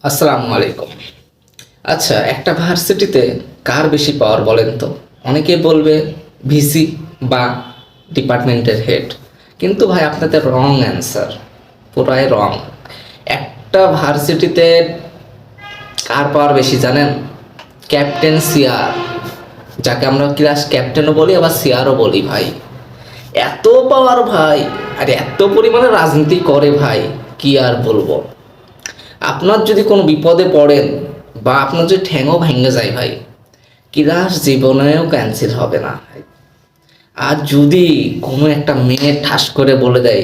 আসসালামু আলাইকুম। আচ্ছা, একটা ভার্সিটিতে কার বেশি পাওয়ার বলেন তো? অনেকে বলবে ভিসি বা ডিপার্টমেন্টের হেড। কিন্তু ভাই আপনাদের রং অ্যান্সার, পুরাই রং। একটা ভার্সিটিতে কার পাওয়ার বেশি জানেন? ক্যাপ্টেন সিআর, যাকে আমরা ক্লাস ক্যাপ্টেনও বলি আবার সিআরও বলি ভাই। এত পাওয়ার ভাই, আর এত পরিমাণে রাজনীতি করে ভাই, কি আর বলবো। আপনার যদি কোনো বিপদে পড়েন বা আপনার যদি ঠ্যাংও ভেঙে যায় ভাই, ক্লাস জীবনেও ক্যান্সেল হবে না। আর যদি কোনো একটা মেয়ে ঠাস করে বলে দেয়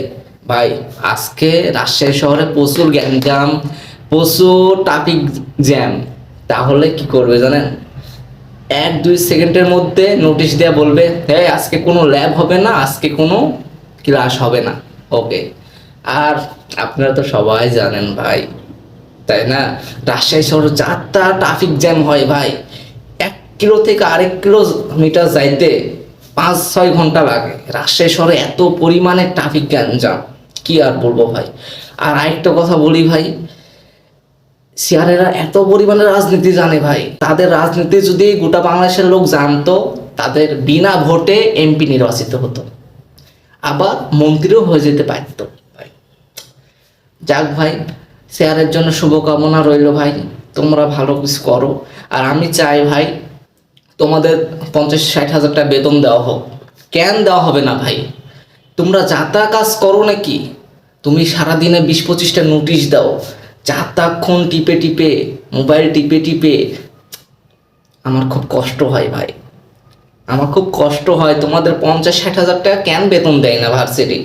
ভাই আজকে রাজশাহী শহরে প্রচুর গ্যাঞ্জাম, প্রচুর ট্রাফিক জ্যাম, তাহলে কি করবে জানেন? 1-2 সেকেন্ডের মধ্যে নোটিশ দেওয়া বলবে, হ্যাঁ আজকে কোনো ল্যাব হবে না, আজকে কোনো ক্লাস হবে না। ওকে। আর আপনারা তো সবাই জানেন ভাই, তাই না, রাজশাহী শহরে যাত্রা ট্রাফিক জ্যাম হয় ভাই। 1 কিলো থেকে আরেক কিলোমিটার যাইতে 5-6 ঘন্টা লাগে। রাজশাহী শহরে এত পরিমাণে ট্রাফিক জ্যাম, কি আর বলবো ভাই। আর আরেকটা কথা বলি ভাই, সিয়ারেরা এত পরিমাণে রাজনীতি জানে ভাই, তাদের রাজনীতি যদি গোটা বাংলাদেশের লোক জানতো, তাদের বিনা ভোটে এমপি নির্বাচিত হতো, আবার মন্ত্রীও হয়ে যেতে পারতো ভাই। যাক ভাই, শেয়ারের জন্য শুভকামনা রইল ভাই, তোমরা ভালো কিছু করো। আর আমি চাই ভাই তোমাদের 50-60 হাজার টাকা বেতন দেওয়া হোক। কেন দেওয়া হবে না ভাই? তোমরা যাতা কাজ করো নাকি? তুমি সারাদিনে 20-25টা নোটিশ দাও, যাতাক্ষণ টিপে টিপে, মোবাইল টিপে টিপে। আমার খুব কষ্ট হয় ভাই, আমার খুব কষ্ট হয়। তোমাদের 50-60 হাজার টাকা কেন বেতন দেয় না ভার্সিটি?